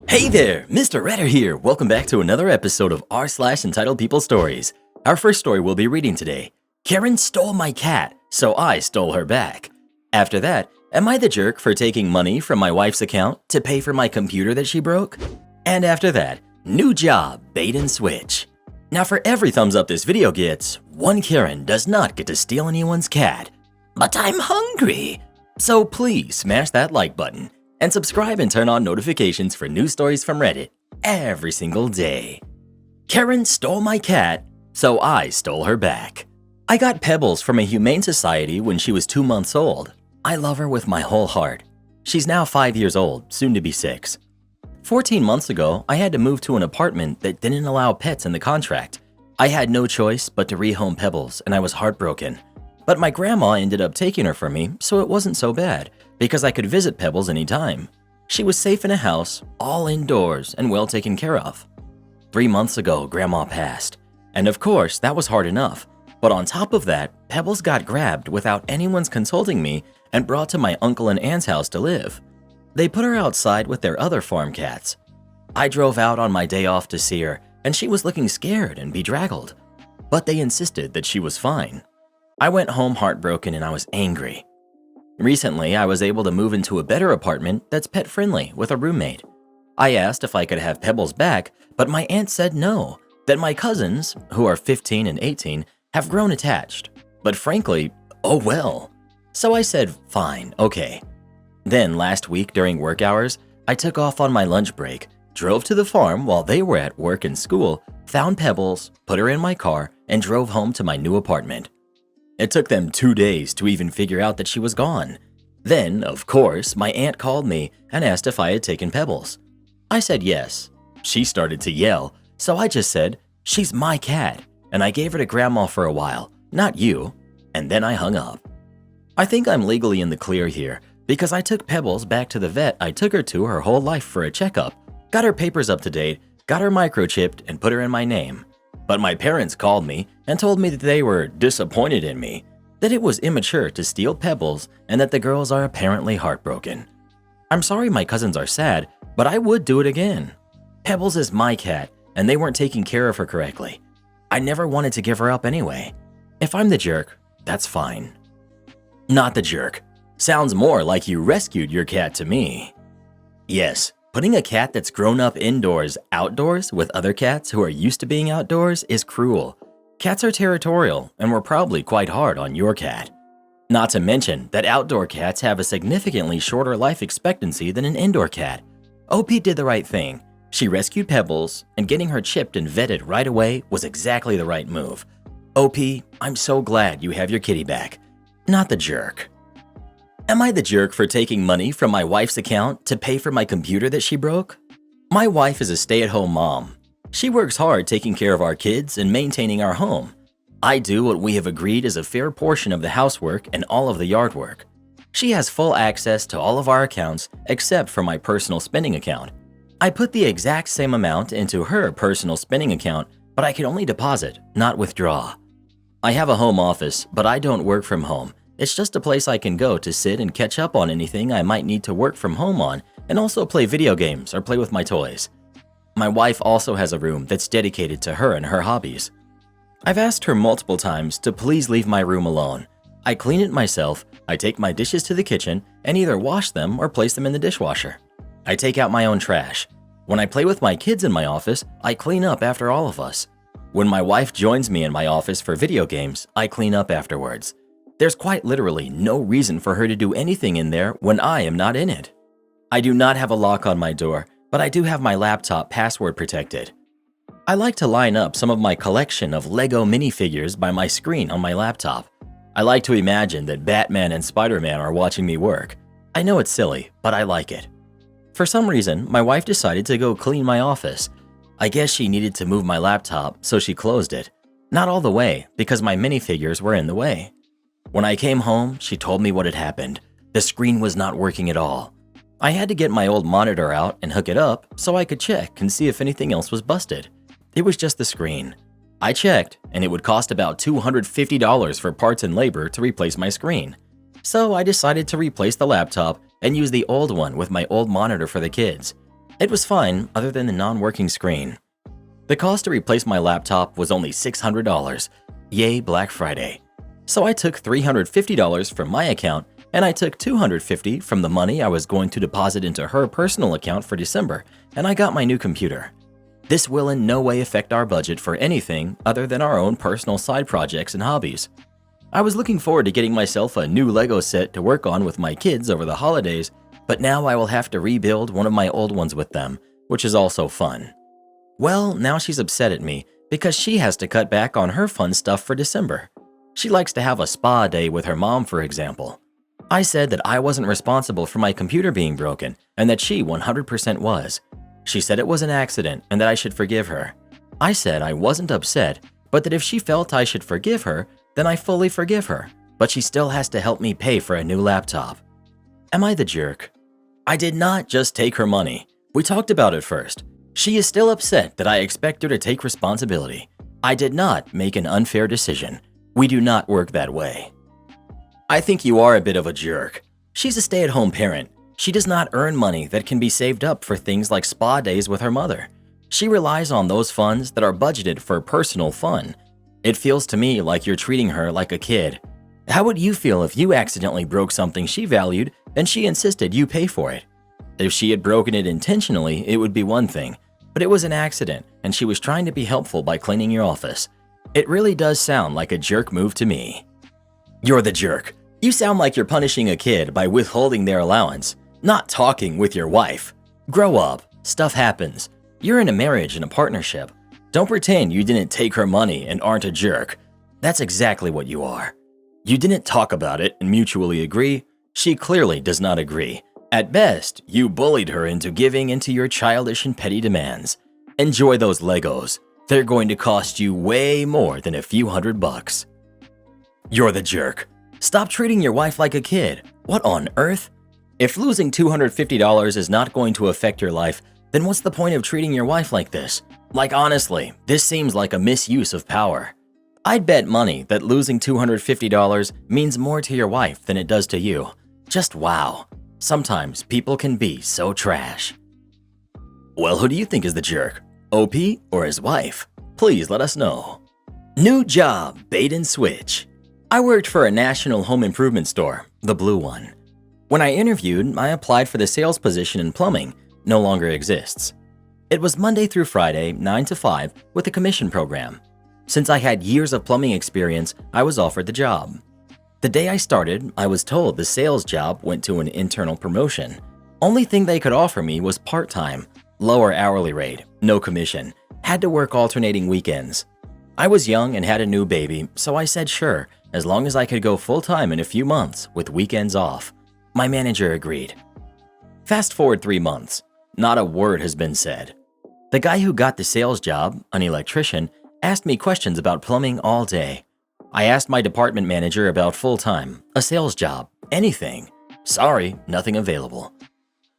Hey there, Mr. Redder here. Welcome back to another episode of r/entitled People Stories. Our first story we'll be reading today. Karen stole my cat, so I stole her back. After that, am I the jerk for taking money from my wife's account to pay for my computer that she broke? And after that, new job, bait and switch. Now for every thumbs up this video gets, one Karen does not get to steal anyone's cat. But I'm hungry. So please smash that like button and subscribe and turn on notifications for new stories from Reddit every single day. Karen stole my cat, so I stole her back. I got Pebbles from a humane society when she was 2 months old. I love her with my whole heart. She's now 5 years old, soon to be 6. 14 months ago, I had to move to an apartment that didn't allow pets in the contract. I had no choice but to rehome Pebbles, and I was heartbroken. But my grandma ended up taking her from me, so it wasn't so bad, because I could visit Pebbles anytime. She was safe in a house, all indoors, and well taken care of. 3 months ago, Grandma passed. And of course, that was hard enough. But on top of that, Pebbles got grabbed without anyone's consulting me and brought to my uncle and aunt's house to live. They put her outside with their other farm cats. I drove out on my day off to see her, and she was looking scared and bedraggled. But they insisted that she was fine. I went home heartbroken and I was angry. Recently, I was able to move into a better apartment that's pet-friendly with a roommate. I asked if I could have Pebbles back, but my aunt said no, that my cousins, who are 15 and 18, have grown attached. But frankly, oh well. So I said, fine, okay. Then last week during work hours, I took off on my lunch break, drove to the farm while they were at work and school, found Pebbles, put her in my car, and drove home to my new apartment. It took them 2 days to even figure out that she was gone. Then, of course, my aunt called me and asked if I had taken Pebbles. I said yes. She started to yell, so I just said, she's my cat, and I gave her to Grandma for a while, not you, and then I hung up. I think I'm legally in the clear here because I took Pebbles back to the vet I took her to her whole life for a checkup, got her papers up to date, got her microchipped, and put her in my name. But my parents called me and told me that they were disappointed in me, that it was immature to steal Pebbles, and that the girls are apparently heartbroken. I'm sorry my cousins are sad, but I would do it again. Pebbles is my cat, and they weren't taking care of her correctly. I never wanted to give her up anyway. If I'm the jerk, that's fine. Not the jerk. Sounds more like you rescued your cat to me. Yes. Putting a cat that's grown up indoors outdoors with other cats who are used to being outdoors is cruel. Cats are territorial and were probably quite hard on your cat. Not to mention that outdoor cats have a significantly shorter life expectancy than an indoor cat. OP did the right thing. She rescued Pebbles, and getting her chipped and vetted right away was exactly the right move. OP, I'm so glad you have your kitty back. Not the jerk. Am I the jerk for taking money from my wife's account to pay for my computer that she broke? My wife is a stay-at-home mom. She works hard taking care of our kids and maintaining our home. I do what we have agreed is a fair portion of the housework and all of the yard work. She has full access to all of our accounts except for my personal spending account. I put the exact same amount into her personal spending account, but I can only deposit, not withdraw. I have a home office, but I don't work from home. It's just a place I can go to sit and catch up on anything I might need to work from home on, and also play video games or play with my toys. My wife also has a room that's dedicated to her and her hobbies. I've asked her multiple times to please leave my room alone. I clean it myself, I take my dishes to the kitchen, and either wash them or place them in the dishwasher. I take out my own trash. When I play with my kids in my office, I clean up after all of us. When my wife joins me in my office for video games, I clean up afterwards. There's quite literally no reason for her to do anything in there when I am not in it. I do not have a lock on my door, but I do have my laptop password protected. I like to line up some of my collection of Lego minifigures by my screen on my laptop. I like to imagine that Batman and Spider-Man are watching me work. I know it's silly, but I like it. For some reason, my wife decided to go clean my office. I guess she needed to move my laptop, so she closed it. Not all the way, because my minifigures were in the way. When I came home, she told me what had happened. The screen was not working at all. I had to get my old monitor out and hook it up so I could check and see if anything else was busted. It was just the screen. I checked, and it would cost about $250 for parts and labor to replace my screen. So I decided to replace the laptop and use the old one with my old monitor for the kids. It was fine other than the non-working screen. The cost to replace my laptop was only $600. Yay, Black Friday. So I took $350 from my account and I took $250 from the money I was going to deposit into her personal account for December, and I got my new computer. This will in no way affect our budget for anything other than our own personal side projects and hobbies. I was looking forward to getting myself a new Lego set to work on with my kids over the holidays, but now I will have to rebuild one of my old ones with them, which is also fun. Well, now she's upset at me because she has to cut back on her fun stuff for December. She likes to have a spa day with her mom, for example. I said that I wasn't responsible for my computer being broken and that she 100% was. She said it was an accident and that I should forgive her. I said I wasn't upset, but that if she felt I should forgive her, then I fully forgive her, but she still has to help me pay for a new laptop. Am I the jerk? I did not just take her money. We talked about it first. She is still upset that I expect her to take responsibility. I did not make an unfair decision. We do not work that way. I think you are a bit of a jerk. She's a stay-at-home parent. She does not earn money that can be saved up for things like spa days with her mother. She relies on those funds that are budgeted for personal fun. It feels to me like you're treating her like a kid. How would you feel if you accidentally broke something she valued and she insisted you pay for it? If she had broken it intentionally, it would be one thing, but it was an accident and she was trying to be helpful by cleaning your office. It really does sound like a jerk move to me. You're the jerk. You sound like you're punishing a kid by withholding their allowance, not talking with your wife. Grow up. Stuff happens. You're in a marriage and a partnership. Don't pretend you didn't take her money and aren't a jerk. That's exactly what you are. You didn't talk about it and mutually agree. She clearly does not agree. At best, you bullied her into giving into your childish and petty demands. Enjoy those Legos. They're going to cost you way more than a few $100. You're the jerk. Stop treating your wife like a kid. What on earth? If losing $250 is not going to affect your life, then what's the point of treating your wife like this? Like honestly, this seems like a misuse of power. I'd bet money that losing $250 means more to your wife than it does to you. Just wow. Sometimes people can be so trash. Well, who do you think is the jerk? OP or his wife? Please let us know. New job, bait and switch. I worked for a national home improvement store, the blue one. When I interviewed, I applied for the sales position in plumbing. No longer exists. It was Monday through Friday, 9 to 5, with a commission program. Since I had years of plumbing experience, I was offered the job. The day I started, I was told the sales job went to an internal promotion. Only thing they could offer me was part-time, lower hourly rate, no commission, had to work alternating weekends. I was young and had a new baby, so I said sure, as long as I could go full-time in a few months with weekends off. My manager agreed. Fast forward 3 months. Not a word has been said. The guy who got the sales job, an electrician, asked me questions about plumbing all day. I asked my department manager about full-time, a sales job, anything. Sorry, nothing available.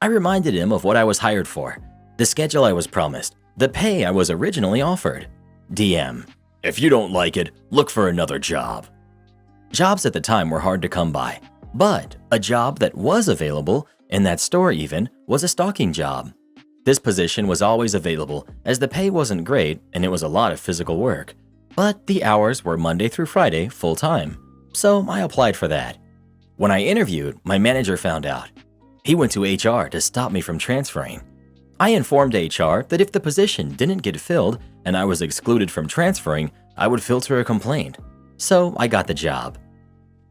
I reminded him of what I was hired for, the schedule I was promised, the pay I was originally offered. DM, if you don't like it, look for another job. Jobs at the time were hard to come by, but a job that was available, in that store even, was a stocking job. This position was always available as the pay wasn't great and it was a lot of physical work, but the hours were Monday through Friday full-time, so I applied for that. When I interviewed, my manager found out. He went to HR to stop me from transferring. I informed HR that if the position didn't get filled and I was excluded from transferring, I would filter a complaint. So I got the job.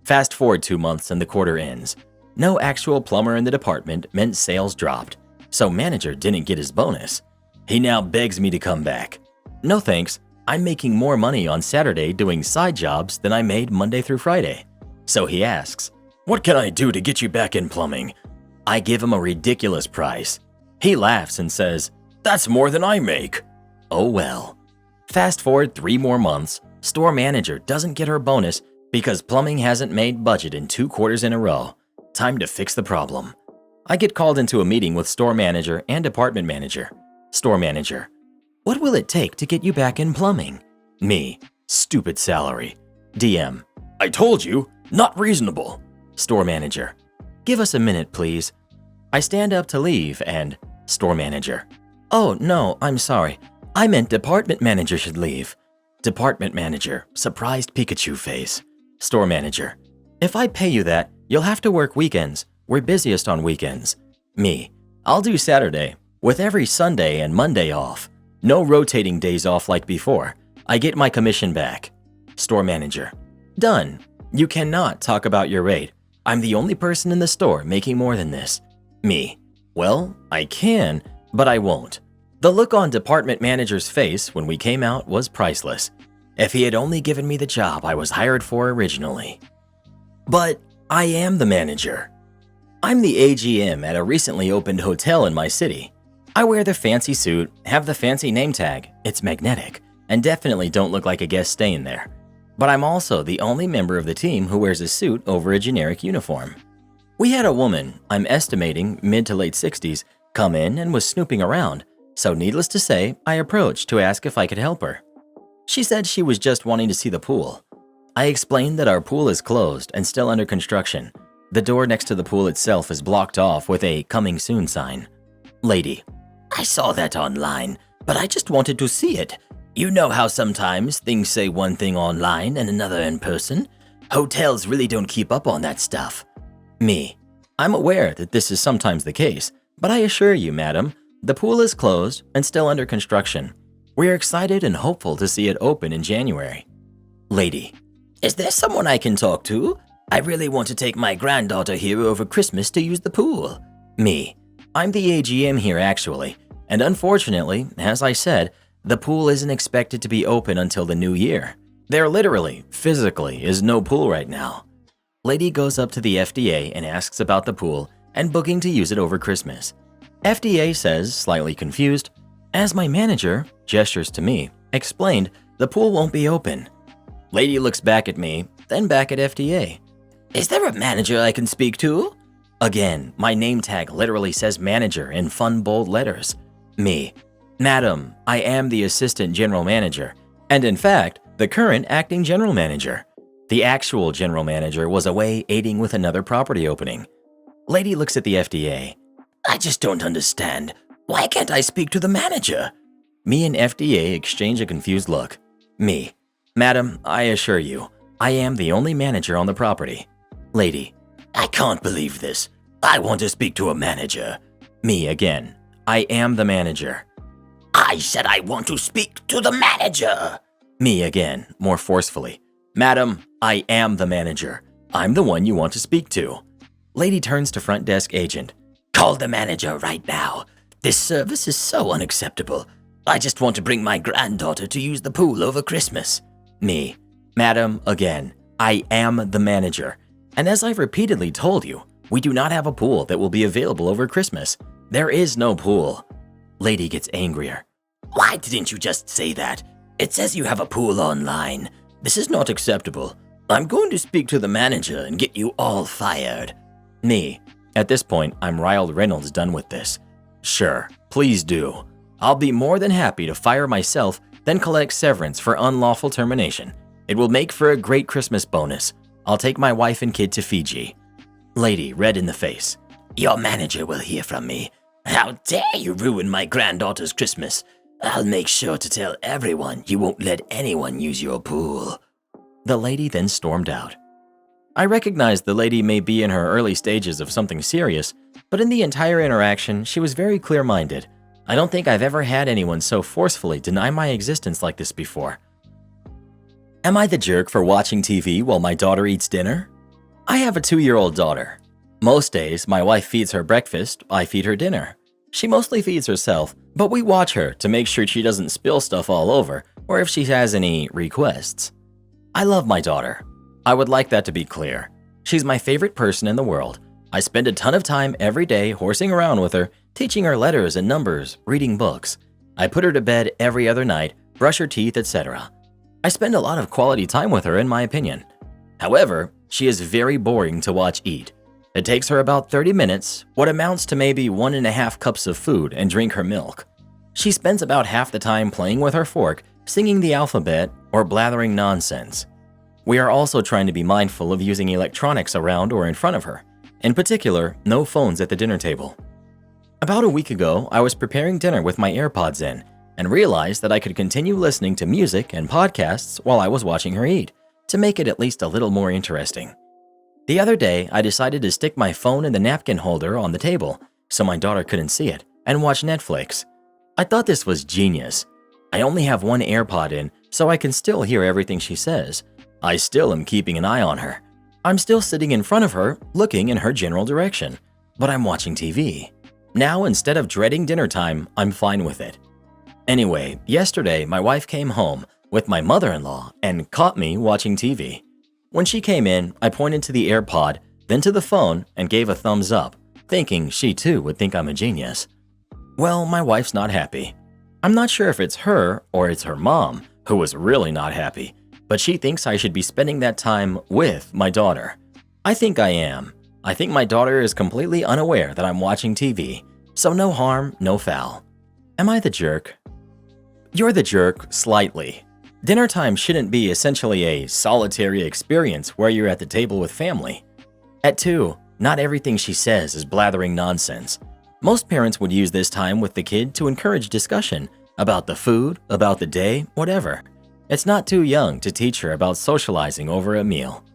Fast forward 2 months and the quarter ends. No actual plumber in the department meant sales dropped, so manager didn't get his bonus. He now begs me to come back. No thanks, I'm making more money on Saturday doing side jobs than I made Monday through Friday. So he asks, what can I do to get you back in plumbing? I give him a ridiculous price. He laughs and says, that's more than I make. Oh well. Fast forward 3 more months, store manager doesn't get her bonus because plumbing hasn't made budget in 2 quarters in a row. Time to fix the problem. I get called into a meeting with store manager and department manager. Store manager, what will it take to get you back in plumbing? Me, stupid salary. DM, I told you, not reasonable. Store manager, give us a minute please. I stand up to leave and, Store manager. Oh, no, I'm sorry. I meant department manager should leave. Department manager, surprised Pikachu face. Store manager. If I pay you that, you'll have to work weekends. We're busiest on weekends. Me. I'll do Saturday, with every Sunday and Monday off. No rotating days off like before. I get my commission back. Store manager. Done. You cannot talk about your rate. I'm the only person in the store making more than this. Me. Well, I can, but I won't. The look on department manager's face when we came out was priceless. If he had only given me the job I was hired for originally. But I am the manager. I'm the AGM at a recently opened hotel in my city. I wear the fancy suit, have the fancy name tag, it's magnetic, and definitely don't look like a guest staying there. But I'm also the only member of the team who wears a suit over a generic uniform. We had a woman, I'm estimating mid to late 60s, come in and was snooping around, so needless to say, I approached to ask if I could help her. She said she was just wanting to see the pool. I explained that our pool is closed and still under construction. The door next to the pool itself is blocked off with a "coming soon" sign. Lady. I saw that online, but I just wanted to see it. You know how sometimes things say one thing online and another in person? Hotels really don't keep up on that stuff. Me. I'm aware that this is sometimes the case, but I assure you, madam, the pool is closed and still under construction. We're excited and hopeful to see it open in January. Lady. Is there someone I can talk to? I really want to take my granddaughter here over Christmas to use the pool. Me. I'm the AGM here actually, and unfortunately, as I said, the pool isn't expected to be open until the new year. There literally, physically, is no pool right now. Lady goes up to the FDA and asks about the pool and booking to use it over Christmas. FDA says, slightly confused, as my manager, gestures to me, explained the pool won't be open. Lady looks back at me, then back at FDA. Is there a manager I can speak to? Again, my name tag literally says manager in fun bold letters. Me. Madam, I am the assistant general manager, and in fact, the current acting general manager. The actual general manager was away aiding with another property opening. Lady looks at the FDA. I just don't understand. Why can't I speak to the manager? Me and FDA exchange a confused look. Me. Madam, I assure you, I am the only manager on the property. Lady. I can't believe this. I want to speak to a manager. Me again. I am the manager. I said I want to speak to the manager. Me again, more forcefully. Madam, I am the manager. I'm the one you want to speak to. Lady turns to front desk agent. Call the manager right now. This service is so unacceptable. I just want to bring my granddaughter to use the pool over Christmas. Me. Madam, again, I am the manager. And as I've repeatedly told you, we do not have a pool that will be available over Christmas. There is no pool. Lady gets angrier. Why didn't you just say that? It says you have a pool online. This is not acceptable. I'm going to speak to the manager and get you all fired. Me. At this point, I'm Ryle Reynolds done with this. Sure, please do. I'll be more than happy to fire myself, then collect severance for unlawful termination. It will make for a great Christmas bonus. I'll take my wife and kid to Fiji. Lady, red in the face. Your manager will hear from me. How dare you ruin my granddaughter's Christmas? I'll make sure to tell everyone you won't let anyone use your pool. The lady then stormed out. I recognize the lady may be in her early stages of something serious, but in the entire interaction, she was very clear-minded. I don't think I've ever had anyone so forcefully deny my existence like this before. Am I the jerk for watching TV while my daughter eats dinner? I have a 2-year-old daughter. Most days, my wife feeds her breakfast, I feed her dinner. She mostly feeds herself, but we watch her to make sure she doesn't spill stuff all over or if she has any requests. I love my daughter. I would like that to be clear. She's my favorite person in the world. I spend a ton of time every day horsing around with her, teaching her letters and numbers, reading books. I put her to bed every other night, brush her teeth, etc. I spend a lot of quality time with her in my opinion. However, she is very boring to watch eat. It takes her about 30 minutes, what amounts to maybe 1.5 cups of food, and drink her milk. She spends about half the time playing with her fork, singing the alphabet, or blathering nonsense. We are also trying to be mindful of using electronics around or in front of her. In particular, no phones at the dinner table. About a week ago, I was preparing dinner with my AirPods in and realized that I could continue listening to music and podcasts while I was watching her eat to make it at least a little more interesting. The other day, I decided to stick my phone in the napkin holder on the table so my daughter couldn't see it and watch Netflix. I thought this was genius. I only have one AirPod in, so I can still hear everything she says. I still am keeping an eye on her. I'm still sitting in front of her, looking in her general direction, but I'm watching TV. Now, instead of dreading dinner time, I'm fine with it. Anyway, yesterday my wife came home with my mother-in-law and caught me watching TV. When she came in, I pointed to the AirPod, then to the phone, and gave a thumbs up, thinking she too would think I'm a genius. Well, my wife's not happy. I'm not sure if it's her or it's her mom, who was really not happy, but she thinks I should be spending that time with my daughter. I think I am. I think my daughter is completely unaware that I'm watching TV, so no harm, no foul. Am I the jerk? You're the jerk, slightly. Dinner time shouldn't be essentially a solitary experience where you're at the table with family. At 2, not everything she says is blathering nonsense. Most parents would use this time with the kid to encourage discussion about the food, about the day, whatever. It's not too young to teach her about socializing over a meal.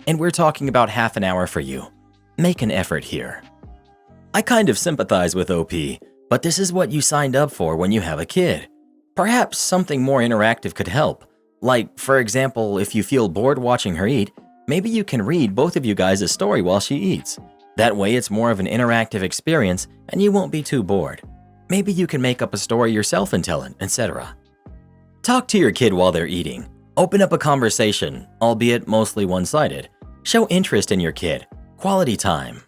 And we're talking about half an hour for you. Make an effort here. I kind of sympathize with OP, but this is what you signed up for when you have a kid. Perhaps something more interactive could help. Like, for example, if you feel bored watching her eat, maybe you can read both of you guys a story while she eats. That way it's more of an interactive experience and you won't be too bored. Maybe you can make up a story yourself and tell it, etc. Talk to your kid while they're eating. Open up a conversation, albeit mostly one-sided. Show interest in your kid. Quality time.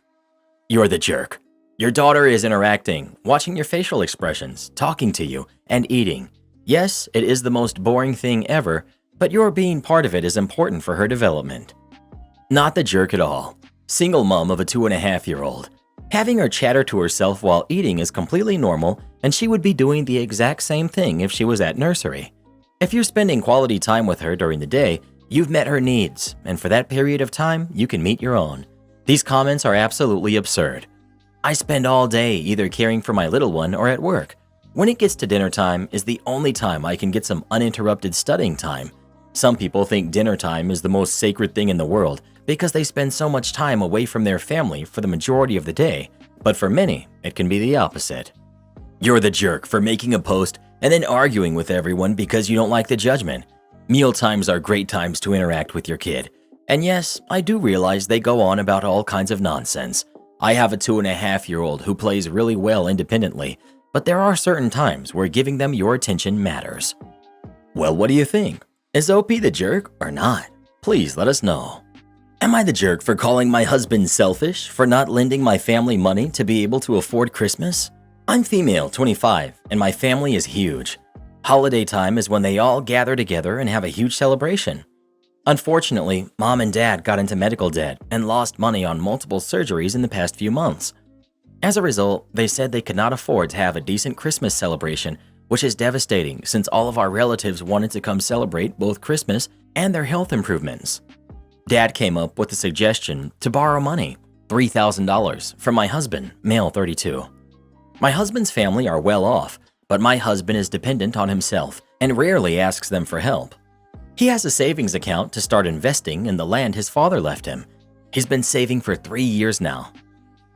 You're the jerk. Your daughter is interacting, watching your facial expressions, talking to you, and eating. Yes, it is the most boring thing ever, but your being part of it is important for her development. Not the jerk at all. Single mom of a 2.5-year-old. Having her chatter to herself while eating is completely normal, and she would be doing the exact same thing if she was at nursery. If you're spending quality time with her during the day, you've met her needs, and for that period of time, you can meet your own. These comments are absolutely absurd. I spend all day either caring for my little one or at work. When it gets to dinner time is the only time I can get some uninterrupted studying time. Some people think dinner time is the most sacred thing in the world because they spend so much time away from their family for the majority of the day, but for many, it can be the opposite. You're the jerk for making a post and then arguing with everyone because you don't like the judgment. Meal times are great times to interact with your kid. And yes, I do realize they go on about all kinds of nonsense. I have a 2.5-year-old who plays really well independently, but there are certain times where giving them your attention matters. Well, what do you think? Is OP the jerk or not? Please let us know. Am I the jerk for calling my husband selfish for not lending my family money to be able to afford Christmas? I'm female, 25, and my family is huge. Holiday time is when they all gather together and have a huge celebration. Unfortunately, mom and dad got into medical debt and lost money on multiple surgeries in the past few months. As a result, they said they could not afford to have a decent Christmas celebration, which is devastating since all of our relatives wanted to come celebrate both Christmas and their health improvements. Dad came up with the suggestion to borrow money, $3,000, from my husband, male 32. My husband's family are well off, but my husband is dependent on himself and rarely asks them for help. He has a savings account to start investing in the land his father left him. He's been saving for 3 years now.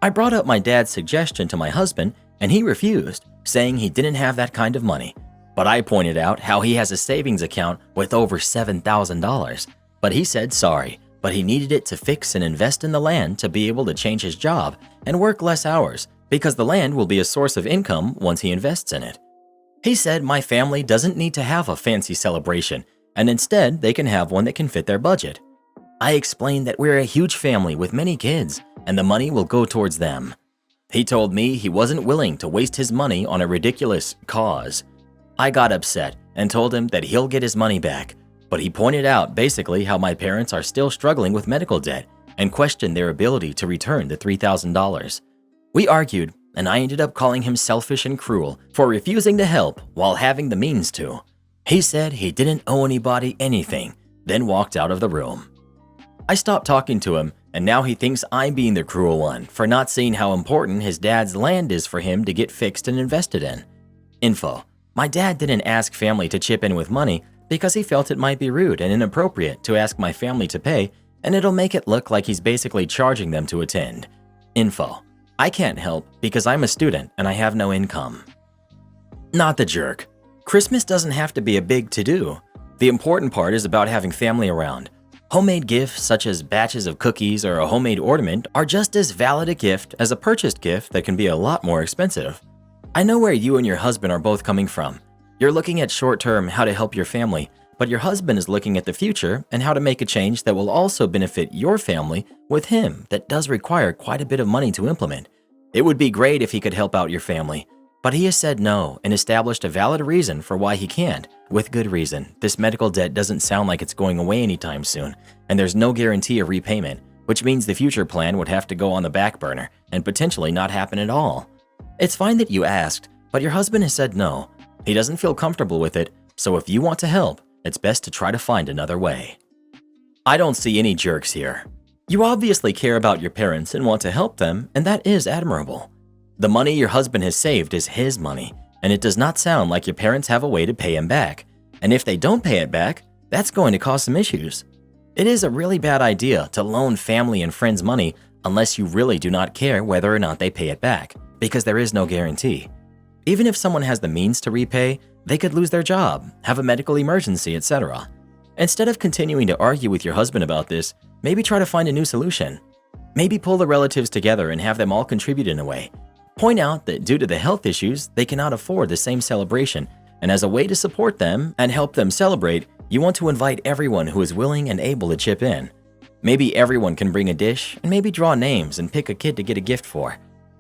I brought up my dad's suggestion to my husband and he refused, saying he didn't have that kind of money. But I pointed out how he has a savings account with over $7,000. But he said sorry, but he needed it to fix and invest in the land to be able to change his job and work less hours because the land will be a source of income once he invests in it. He said my family doesn't need to have a fancy celebration and instead they can have one that can fit their budget. I explained that we're a huge family with many kids and the money will go towards them. He told me he wasn't willing to waste his money on a ridiculous cause. I got upset and told him that he'll get his money back, but he pointed out basically how my parents are still struggling with medical debt and questioned their ability to return the $3,000. We argued, and I ended up calling him selfish and cruel for refusing to help while having the means to. He said he didn't owe anybody anything, then walked out of the room. I stopped talking to him and now he thinks I'm being the cruel one for not seeing how important his dad's land is for him to get fixed and invested in. Info: my dad didn't ask family to chip in with money because he felt it might be rude and inappropriate to ask my family to pay, and it'll make it look like he's basically charging them to attend. Info: I can't help because I'm a student and I have no income. Not the jerk. Christmas doesn't have to be a big to-do. The important part is about having family around. Homemade gifts such as batches of cookies or a homemade ornament are just as valid a gift as a purchased gift that can be a lot more expensive. I know where you and your husband are both coming from. You're looking at short-term how to help your family, but your husband is looking at the future and how to make a change that will also benefit your family with him that does require quite a bit of money to implement. It would be great if he could help out your family, but he has said no and established a valid reason for why he can't. With good reason. This medical debt doesn't sound like it's going away anytime soon, and there's no guarantee of repayment, which means the future plan would have to go on the back burner and potentially not happen at all. It's fine that you asked, but your husband has said no. He doesn't feel comfortable with it, so if you want to help, it's best to try to find another way. I don't see any jerks here. You obviously care about your parents and want to help them, and that is admirable. The money your husband has saved is his money, and it does not sound like your parents have a way to pay him back. And if they don't pay it back, that's going to cause some issues. It is a really bad idea to loan family and friends money unless you really do not care whether or not they pay it back, because there is no guarantee. Even if someone has the means to repay, they could lose their job, have a medical emergency, etc. Instead of continuing to argue with your husband about this, maybe try to find a new solution. Maybe pull the relatives together and have them all contribute in a way. Point out that due to the health issues, they cannot afford the same celebration, and as a way to support them and help them celebrate, you want to invite everyone who is willing and able to chip in. Maybe everyone can bring a dish and maybe draw names and pick a kid to get a gift for.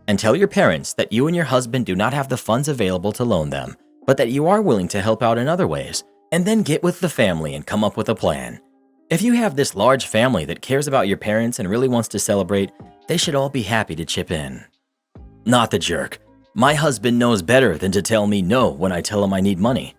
And tell your parents that you and your husband do not have the funds available to loan them, but that you are willing to help out in other ways, and then get with the family and come up with a plan. If you have this large family that cares about your parents and really wants to celebrate, they should all be happy to chip in. Not the jerk. My husband knows better than to tell me no when I tell him I need money.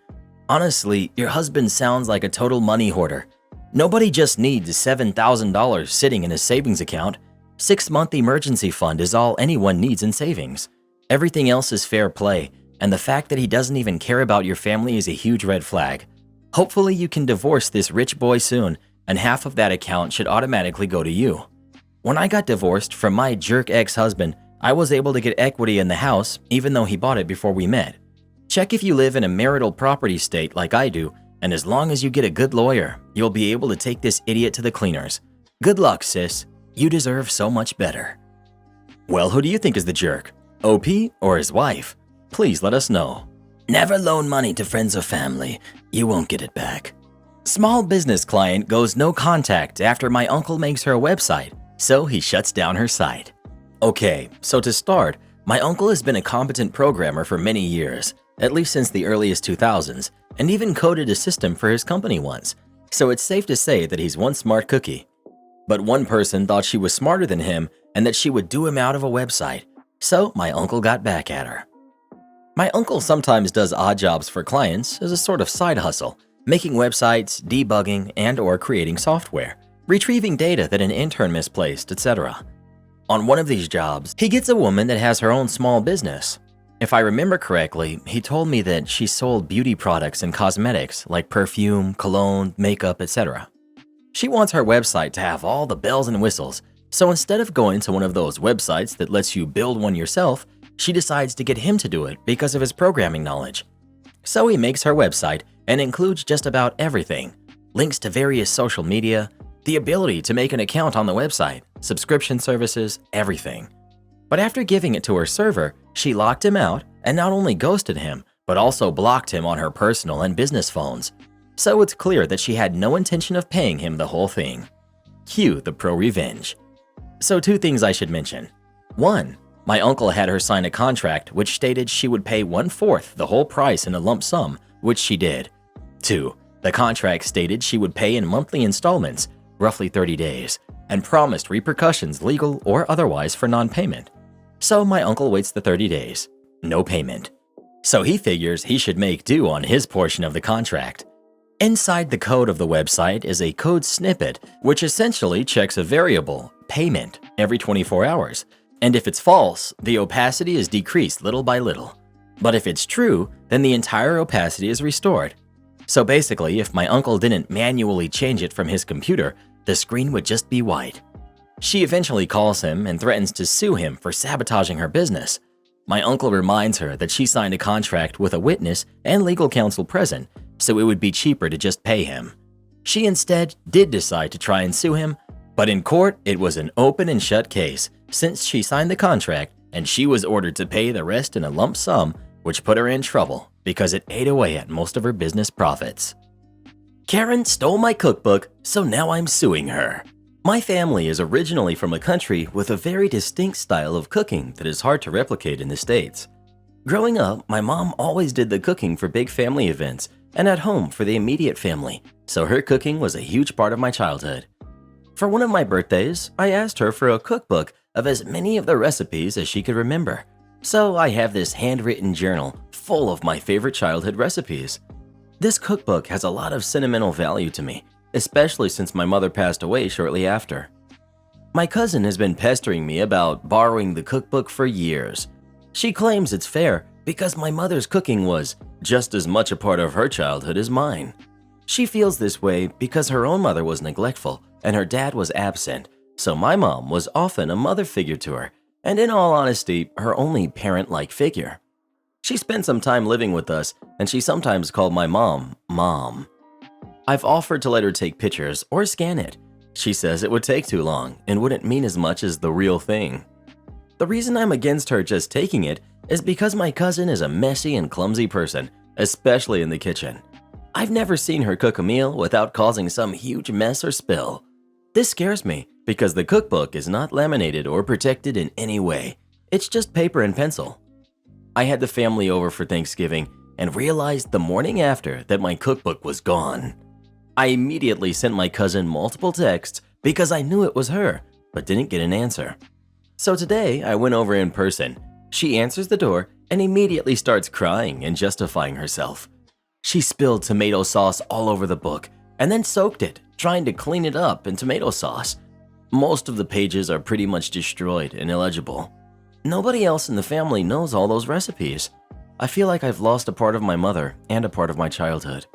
Honestly, your husband sounds like a total money hoarder. Nobody just needs $7,000 sitting in a savings account. 6-month emergency fund is all anyone needs in savings. Everything else is fair play, and the fact that he doesn't even care about your family is a huge red flag. Hopefully you can divorce this rich boy soon, and half of that account should automatically go to you. When I got divorced from my jerk ex-husband, I was able to get equity in the house even though he bought it before we met. Check if you live in a marital property state like I do, and as long as you get a good lawyer, you'll be able to take this idiot to the cleaners. Good luck, sis. You deserve so much better. Well, who do you think is the jerk? OP or his wife? Please let us know. Never loan money to friends or family. You won't get it back. Small business client goes no contact after my uncle makes her a website, so he shuts down her site. Okay, so to start, my uncle has been a competent programmer for many years, at least since the earliest 2000s, and even coded a system for his company once, so it's safe to say that he's one smart cookie. But one person thought she was smarter than him and that she would do him out of a website, so my uncle got back at her. My uncle sometimes does odd jobs for clients as a sort of side hustle, making websites, debugging, and/or creating software, retrieving data that an intern misplaced, etc. On one of these jobs, he gets a woman that has her own small business. If I remember correctly, he told me that she sold beauty products and cosmetics like perfume, cologne, makeup, etc. She wants her website to have all the bells and whistles, so instead of going to one of those websites that lets you build one yourself, she decides to get him to do it because of his programming knowledge. So he makes her website and includes just about everything: links to various social media, the ability to make an account on the website, subscription services, everything. But after giving it to her server, she locked him out and not only ghosted him, but also blocked him on her personal and business phones. So it's clear that she had no intention of paying him the whole thing. Cue the pro revenge. So 2 things I should mention. 1. My uncle had her sign a contract which stated she would pay 1/4 the whole price in a lump sum, which she did. 2. The contract stated she would pay in monthly installments, roughly 30 days, and promised repercussions, legal or otherwise, for non-payment. So my uncle waits the 30 days. No payment. So he figures he should make do on his portion of the contract. Inside the code of the website is a code snippet which essentially checks a variable, payment every 24 hours, and if it's false, the opacity is decreased little by little. But if it's true, then the entire opacity is restored. So basically, if my uncle didn't manually change it from his computer, the screen would just be white. She eventually calls him and threatens to sue him for sabotaging her business. My uncle reminds her that she signed a contract with a witness and legal counsel present, so it would be cheaper to just pay him. She instead did decide to try and sue him, but in court it was an open and shut case since she signed the contract and she was ordered to pay the rest in a lump sum, which put her in trouble because it ate away at most of her business profits. Karen stole my cookbook, so now I'm suing her. My family is originally from a country with a very distinct style of cooking that is hard to replicate in the States. Growing up, my mom always did the cooking for big family events and at home for the immediate family, so her cooking was a huge part of my childhood. For one of my birthdays, I asked her for a cookbook of as many of the recipes as she could remember. So I have this handwritten journal full of my favorite childhood recipes. This cookbook has a lot of sentimental value to me, especially since my mother passed away shortly after. My cousin has been pestering me about borrowing the cookbook for years. She claims it's fair because my mother's cooking was just as much a part of her childhood as mine. She feels this way because her own mother was neglectful and her dad was absent, so my mom was often a mother figure to her, and in all honesty, her only parent-like figure. She spent some time living with us, and she sometimes called my mom, Mom. I've offered to let her take pictures or scan it. She says it would take too long and wouldn't mean as much as the real thing. The reason I'm against her just taking it is because my cousin is a messy and clumsy person, especially in the kitchen. I've never seen her cook a meal without causing some huge mess or spill. This scares me because the cookbook is not laminated or protected in any way. It's just paper and pencil. I had the family over for Thanksgiving and realized the morning after that my cookbook was gone. I immediately sent my cousin multiple texts because I knew it was her, but didn't get an answer. So today I went over in person. She answers the door and immediately starts crying and justifying herself. She spilled tomato sauce all over the book and then soaked it, trying to clean it up in tomato sauce. Most of the pages are pretty much destroyed and illegible. Nobody else in the family knows all those recipes. I feel like I've lost a part of my mother and a part of my childhood.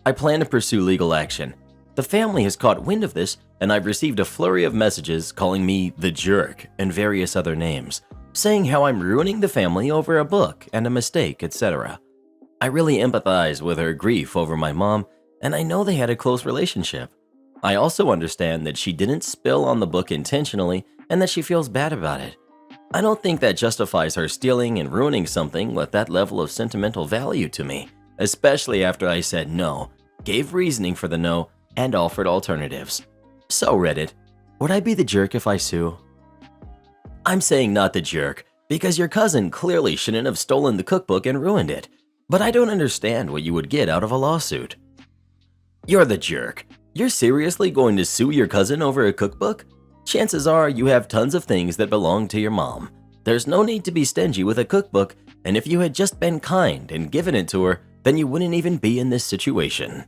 I plan to pursue legal action. The family has caught wind of this, and I've received a flurry of messages calling me the jerk and various other names, saying how I'm ruining the family over a book and a mistake, etc. I really empathize with her grief over my mom, and I know they had a close relationship. I also understand that she didn't spill on the book intentionally and that she feels bad about it. I don't think that justifies her stealing and ruining something with that level of sentimental value to me, especially after I said no, gave reasoning for the no, and offered alternatives. So Reddit, would I be the jerk if I sue? I'm saying not the jerk because your cousin clearly shouldn't have stolen the cookbook and ruined it, but I don't understand what you would get out of a lawsuit. You're the jerk. You're seriously going to sue your cousin over a cookbook? Chances are you have tons of things that belong to your mom. There's no need to be stingy with a cookbook, and if you had just been kind and given it to her, then you wouldn't even be in this situation.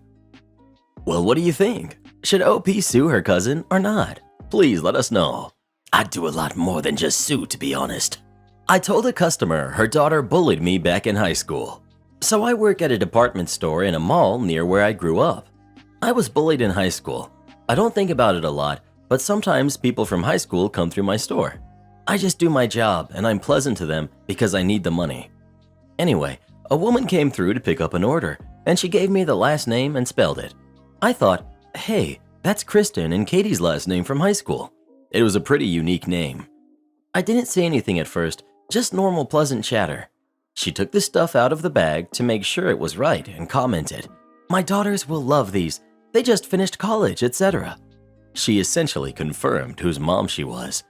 Well, what do you think? Should OP sue her cousin or not? Please let us know. I'd do a lot more than just sue, to be honest. I told a customer her daughter bullied me back in high school. So I work at a department store in a mall near where I grew up. I was bullied in high school. I don't think about it a lot, but sometimes people from high school come through my store. I just do my job and I'm pleasant to them because I need the money. Anyway, a woman came through to pick up an order and she gave me the last name and spelled it. I thought, hey, that's Kristen and Katie's last name from high school. It was a pretty unique name. I didn't say anything at first, just normal pleasant chatter. She took the stuff out of the bag to make sure it was right and commented, "My daughters will love these. They just finished college, etc." She essentially confirmed whose mom she was.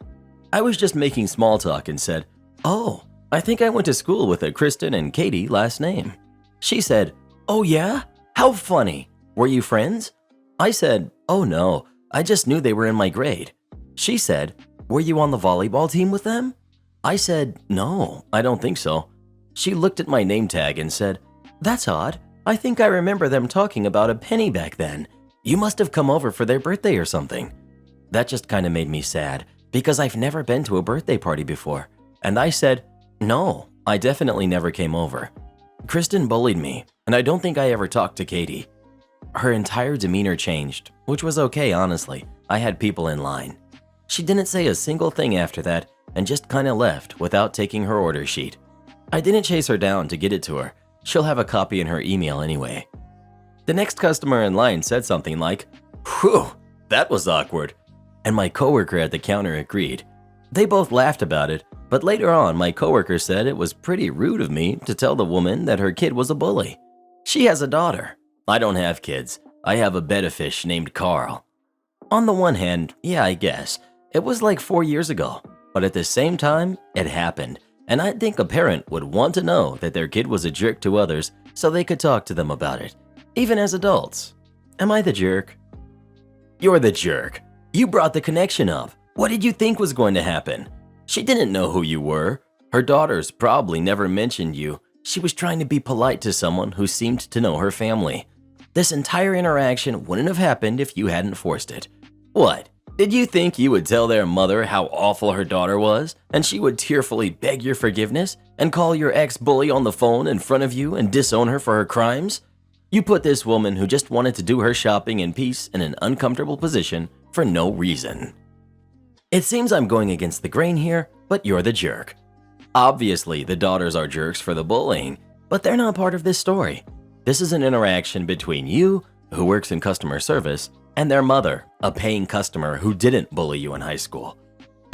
I was just making small talk and said, "Oh, I think I went to school with a Kristen and Katie last name." She said, "Oh yeah? How funny. Were you friends?" I said, "Oh no, I just knew they were in my grade." She said, "Were you on the volleyball team with them?" I said, "No, I don't think so." She looked at my name tag and said, "That's odd. I think I remember them talking about a penny back then. You must have come over for their birthday or something." That just kind of made me sad because I've never been to a birthday party before. And I said, no, I definitely never came over. Kristen bullied me, and I don't think I ever talked to Katie. Her entire demeanor changed, which was okay, honestly. I had people in line. She didn't say a single thing after that and just kind of left without taking her order sheet. I didn't chase her down to get it to her. She'll have a copy in her email anyway. The next customer in line said something like, "Whew, that was awkward." And my coworker at the counter agreed. They both laughed about it, but later on my coworker said it was pretty rude of me to tell the woman that her kid was a bully. She has a daughter. I don't have kids. I have a betta-fish named Carl. On the one hand, yeah, I guess. It was like 4 years ago, but at the same time, it happened, and I think a parent would want to know that their kid was a jerk to others so they could talk to them about it, even as adults. Am I the jerk? You're the jerk. You brought the connection up. What did you think was going to happen? She didn't know who you were. Her daughters probably never mentioned you. She was trying to be polite to someone who seemed to know her family. This entire interaction wouldn't have happened if you hadn't forced it. What? Did you think you would tell their mother how awful her daughter was, and she would tearfully beg your forgiveness and call your ex-bully on the phone in front of you and disown her for her crimes? You put this woman who just wanted to do her shopping in peace in an uncomfortable position for no reason. It seems I'm going against the grain here, but you're the jerk. Obviously, the daughters are jerks for the bullying, but they're not part of this story. This is an interaction between you, who works in customer service, and their mother, a paying customer who didn't bully you in high school.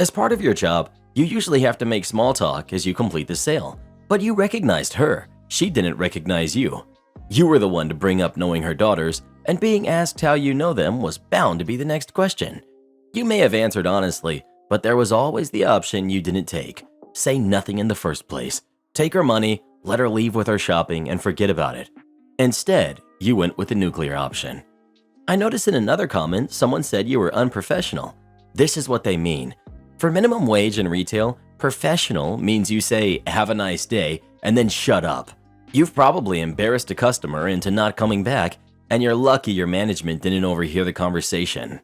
As part of your job, you usually have to make small talk as you complete the sale, but you recognized her. She didn't recognize you. You were the one to bring up knowing her daughters, and being asked how you know them was bound to be the next question. You may have answered honestly, but there was always the option you didn't take. Say nothing in the first place. Take her money, let her leave with her shopping, and forget about it. Instead, you went with the nuclear option. I noticed in another comment someone said you were unprofessional. This is what they mean. For minimum wage in retail, professional means you say, "Have a nice day," and then shut up. You've probably embarrassed a customer into not coming back, and you're lucky your management didn't overhear the conversation.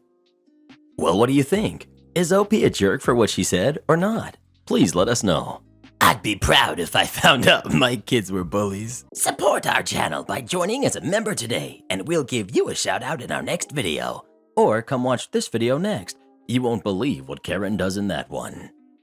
Well, what do you think? Is OP a jerk for what she said or not? Please let us know. I'd be proud if I found out my kids were bullies. Support our channel by joining as a member today, and we'll give you a shout out in our next video. Or come watch this video next. You won't believe what Karen does in that one.